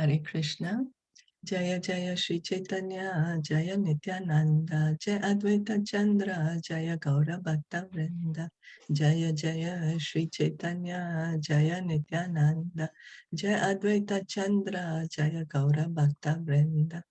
Hare Krishna. Jaya Jaya Shri Chaitanya, Jaya Nityananda, Jaya Advaita Chandra, Jaya Gaura Bhakta Vrinda, Jaya Jaya Shri Chaitanya, Jaya Nityananda, Jaya Advaita Chandra, Jaya Gaura Bhakta Vrinda.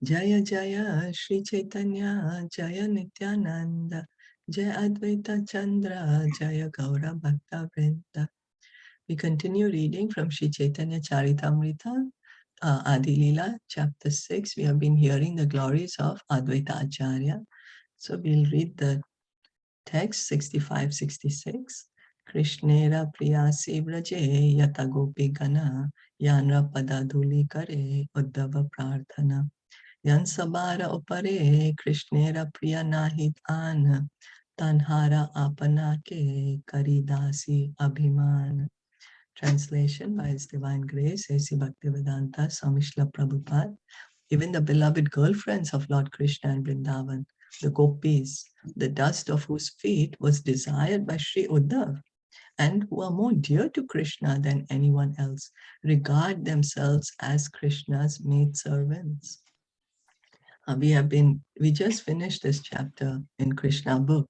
Jaya Jaya Shri Chaitanya, Jaya Nityananda, Jaya Advaita Chandra, Jaya Gaura Bhakta Vrinda. We continue reading from Sri Caitanya Caritamrita, Adi-Lila, chapter 6. We have been hearing the glories of Advaita Acharya. So we'll read the text 65-66. Krishnera priyasi vraje yata gopi gana yanra padaduli kare uddhava prarthana yan sabara upare Krishnera priya nahit an tanhara apana ke karidasi abhiman. Translation by His Divine Grace, A.C. Bhaktivedanta Swami Srila Prabhupada. Even the beloved girlfriends of Lord Krishna and Vrindavan, the gopis, the dust of whose feet was desired by Sri Uddhav, and who are more dear to Krishna than anyone else, regard themselves as Krishna's maidservants. We just finished this chapter in Krishna book,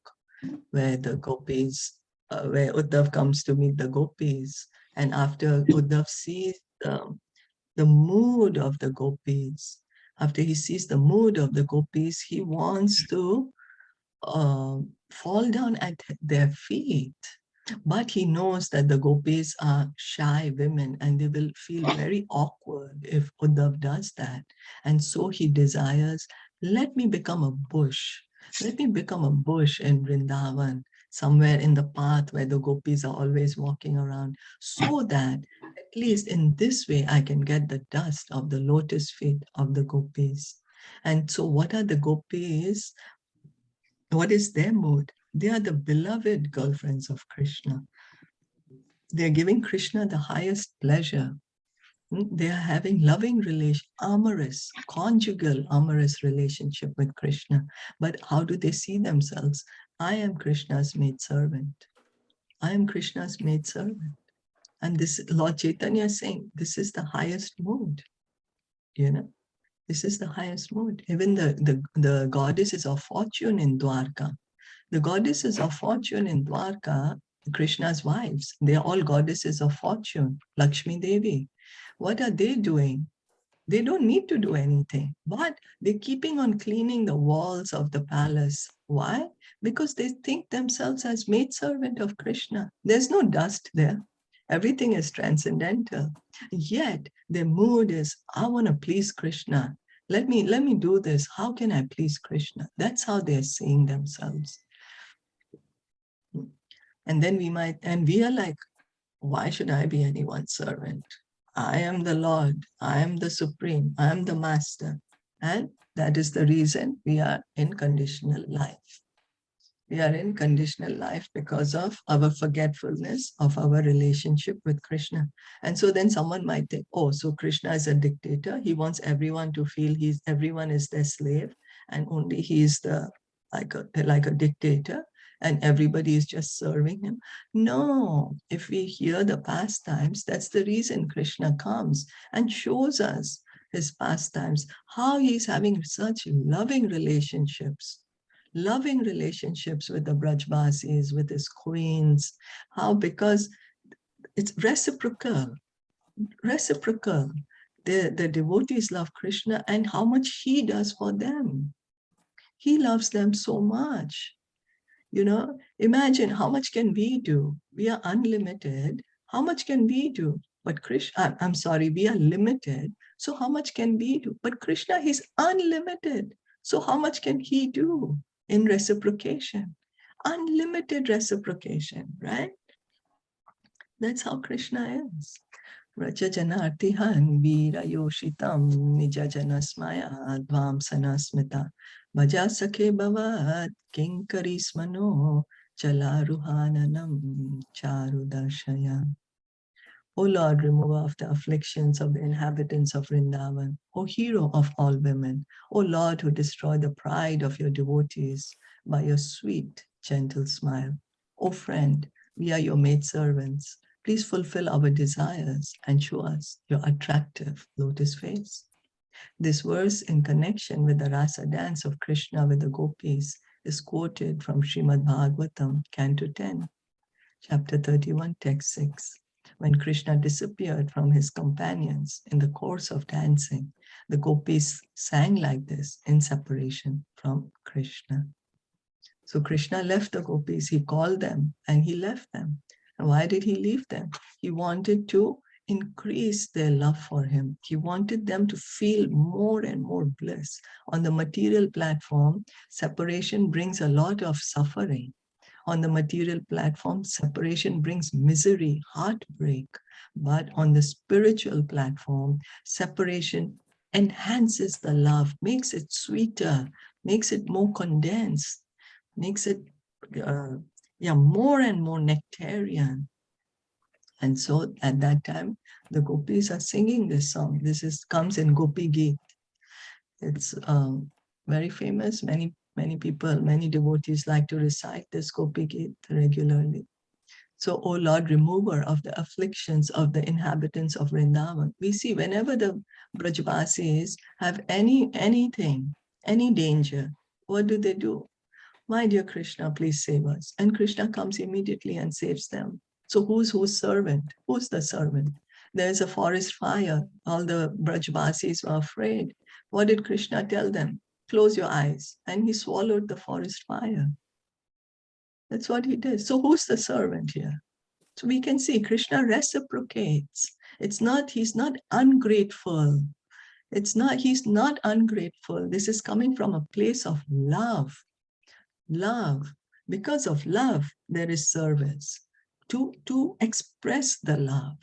where the gopis, where Uddhav comes to meet the gopis. And after Uddhav sees the mood of the gopis, after he sees the mood of the gopis, he wants to fall down at their feet. But he knows that the gopis are shy women and they will feel very awkward if Uddhav does that. And so he desires, let me become a bush. Let me become a bush in Vrindavan, somewhere in the path where the gopis are always walking around, so that at least in this way I can get the dust of the lotus feet of the gopis. And so what are the gopis? What is their mood? They are the beloved girlfriends of Krishna. They are giving Krishna the highest pleasure. They are having loving relation, amorous, conjugal amorous relationship with Krishna. But how do they see themselves? I am Krishna's maidservant. I am Krishna's maidservant. And this Lord Chaitanya is saying, this is the highest mood. You know, this is the highest mood. Even the goddesses of fortune in Dwarka. The goddesses of fortune in Dwarka, Krishna's wives, they are all goddesses of fortune, Lakshmi Devi. What are they doing? They don't need to do anything, but they're keeping on cleaning the walls of the palace. Why? Because they think themselves as maidservant of Krishna. There's no dust there. Everything is transcendental. Yet their mood is, I want to please Krishna. Let me do this. How can I please Krishna? That's how they're seeing themselves. And then we are like, why should I be anyone's servant? I am the Lord, I am the Supreme, I am the Master. And that is the reason we are in conditional life. We are in conditional life because of our forgetfulness of our relationship with Krishna. And so then someone might think, oh, so Krishna is a dictator. He wants everyone to feel everyone is their slave, and only he is like a dictator, and everybody is just serving him. No, if we hear the pastimes, that's the reason Krishna comes and shows us his pastimes, how he's having such loving relationships with the Brajbasis, with his queens. How? Because it's reciprocal. The devotees love Krishna and how much he does for them. He loves them so much. You know, imagine how much can we do? We are unlimited. How much can we do? But Krishna, I'm sorry, we are limited. So how much can we do? But Krishna, he's unlimited. So how much can he do in reciprocation? Unlimited reciprocation, right? That's how Krishna is. Rajajanartihan vira yoshitam nijajanasmaya dvam sanasmita bhaja sakhe bhavat kinkarismano chalaruhananam charudarshaya. O Lord, remover of the afflictions of the inhabitants of Vrindavan, O hero of all women, O Lord who destroy the pride of your devotees by your sweet, gentle smile. O friend, we are your maidservants. Please fulfill our desires and show us your attractive lotus face. This verse, in connection with the rasa dance of Krishna with the gopis, is quoted from Srimad Bhagavatam Canto 10, Chapter 31, Text 6. When Krishna disappeared from his companions in the course of dancing, the gopis sang like this in separation from Krishna. So Krishna left the gopis, he called them and he left them. And why did he leave them? He wanted to increase their love for him. He wanted them to feel more and more bliss. On the material platform, separation brings a lot of suffering. On the material platform, separation brings misery, heartbreak. But on the spiritual platform, separation enhances the love, makes it sweeter, makes it more condensed, makes it more and more nectarian. And so at that time, the gopis are singing this song. This comes in Gopi Geet. It's very famous. Many people, many devotees like to recite this Gopi Geet regularly. So, O Lord, remover of the afflictions of the inhabitants of Vrindavan. We see whenever the Brajvasis have any danger, what do? My dear Krishna, please save us. And Krishna comes immediately and saves them. So who's servant? Who's the servant? There's a forest fire. All the Brajvasis were afraid. What did Krishna tell them? Close your eyes. And he swallowed the forest fire. That's what he did. So who's the servant here? So we can see Krishna reciprocates. He's not ungrateful. He's not ungrateful. This is coming from a place of love. Love. Because of love, there is service to express the love.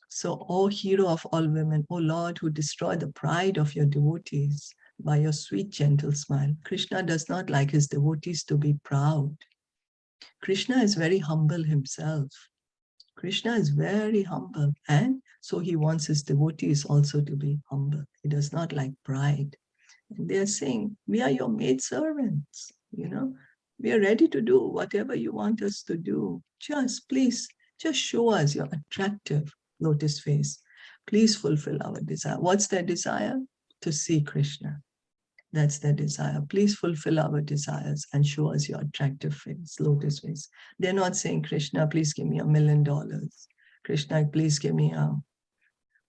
So, O hero of all women, O Lord, who destroy the pride of your devotees by your sweet, gentle smile. Krishna does not like his devotees to be proud. Krishna is very humble himself. Krishna is very humble, and so he wants his devotees also to be humble. He does not like pride. And they are saying, we are your maid servants, we are ready to do whatever you want us to do. Please, just show us your attractive lotus face. Please fulfill our desire. What's their desire? To see Krishna. That's their desire. Please fulfill our desires and show us your attractive face, lotus face. They're not saying, Krishna, please give me $1 million. Krishna, please give me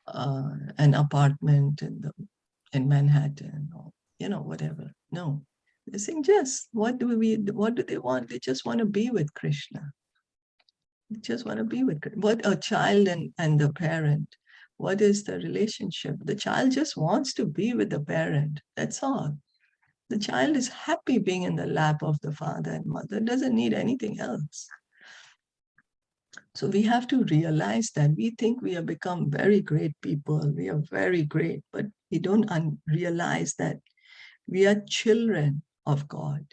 an apartment in Manhattan, or whatever. No, they're saying, just what do they want? They just want to be with Krishna. They just want to be with Krishna. What a child and the parent. What is the relationship? The child just wants to be with the parent. That's all. The child is happy being in the lap of the father and mother, doesn't need anything else. So we have to realize that we think we have become very great people. We are very great, but we don't realize that we are children of God.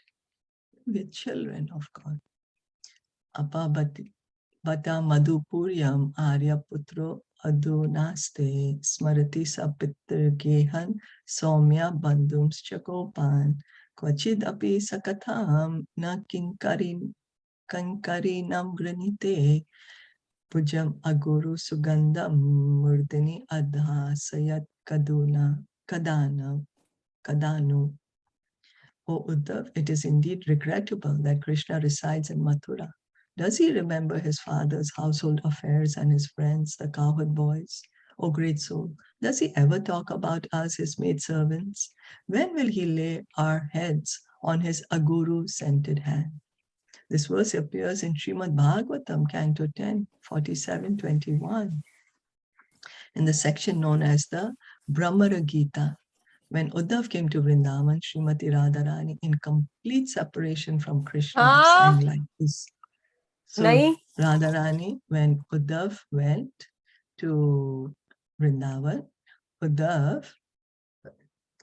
We are children of God. Apabata madhupuryam arya putro adunaste smarati sapitra gehan somya bandhums chakopan kvachid api sakatham na kankarinam granite pujam aguru sugandham murdini adhasayat kadanu. O Uddhav, it is indeed regrettable that Krishna resides in Mathura. Does he remember his father's household affairs and his friends, the cowherd boys? O great soul, does he ever talk about us, his maidservants? When will he lay our heads on his aguru-scented hand? This verse appears in Srimad Bhagavatam Canto 10, 47-21, in the section known as the Brahmara Gita. When Uddhav came to Vrindavan, Srimati Radharani, in complete separation from Krishna, sang like this. So Radharani, when Uddhav went to Vrindavan, Uddhav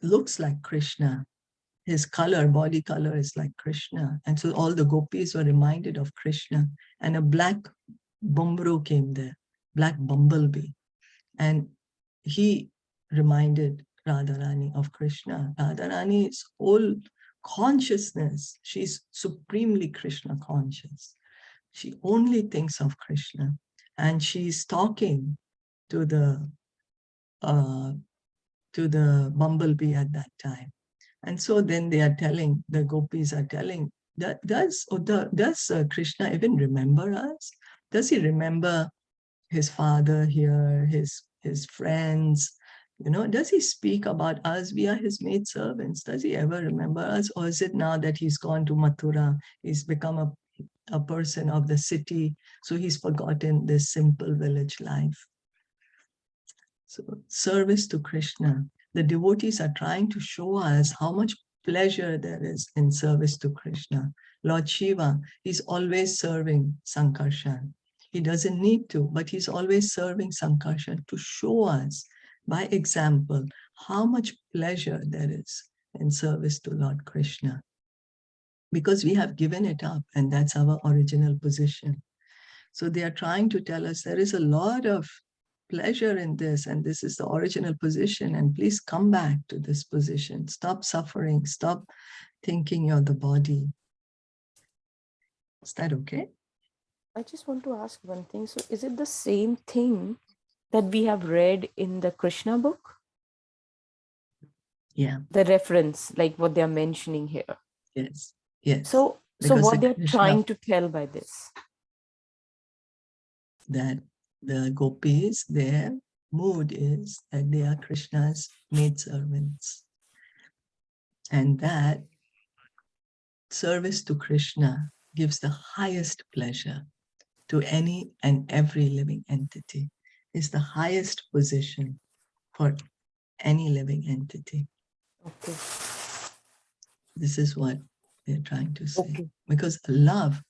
looks like Krishna. His body color is like Krishna. And so all the gopis were reminded of Krishna. And a black bumbru came there, black bumblebee. And he reminded Radharani of Krishna. Radharani's whole consciousness, she's supremely Krishna conscious. She only thinks of Krishna. and she's talking to the bumblebee at that time. And so then they are telling, the gopis are telling, does Krishna even remember us? Does he remember his father here, his friends? Does he speak about us? We are his maidservants. Does he ever remember us? Or is it now that he's gone to Mathura, he's become a person of the city, so he's forgotten this simple village life? So service to Krishna. The devotees are trying to show us how much pleasure there is in service to Krishna. Lord Shiva is always serving Sankarshan. He doesn't need to, but he's always serving Sankarshan to show us by example how much pleasure there is in service to Lord Krishna. Because we have given it up, and that's our original position. So they are trying to tell us there is a lot of pleasure in this, and this is the original position, and please come back to this position. Stop suffering, stop thinking you're the body. Is that okay? I just want to ask one thing. So is it the same thing that we have read in the Krishna book? Yeah. The reference, like what they're mentioning here. Yes. Yes. So what they're trying to tell by this? That the gopis, their mood is that they are Krishna's maidservants. And that service to Krishna gives the highest pleasure to any and every living entity. Is the highest position for any living entity. Okay. This is what they're trying to say. Okay. Because love,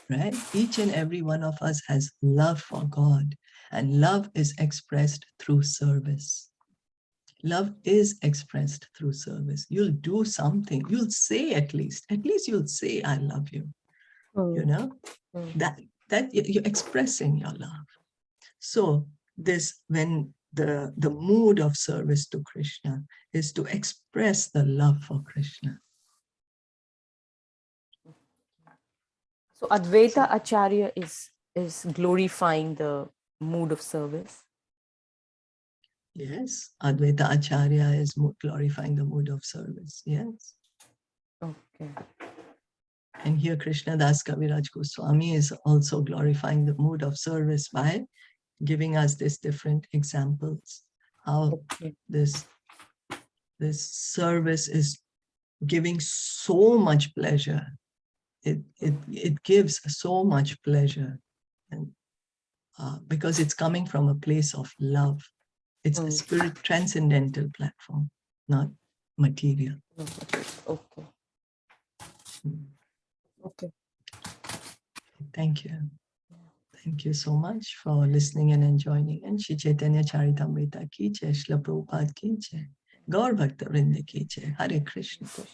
right? Each and every one of us has love for God, and love is expressed through service. Love is expressed through service. You'll do something. You'll say at least you'll say, I love you. That you're expressing your love. So this, when the mood of service to Krishna is to express the love for Krishna. So Advaita Acharya is glorifying the mood of service. Yes, Advaita Acharya is glorifying the mood of service. Yes. Okay. And here Krishna Das Kaviraj Goswami is also glorifying the mood of service by giving us these different examples. How this service is giving so much pleasure. It gives so much pleasure, and because it's coming from a place of love. It's a spirit transcendental platform, not material. Okay. Okay. Thank you. Thank you so much for listening and enjoying. And Shri Caitanya Caritamrita ki jai, Shilpa Prabhupada ki jai, Gaur Bhakta Vrinda ki jai. Hare Krishna.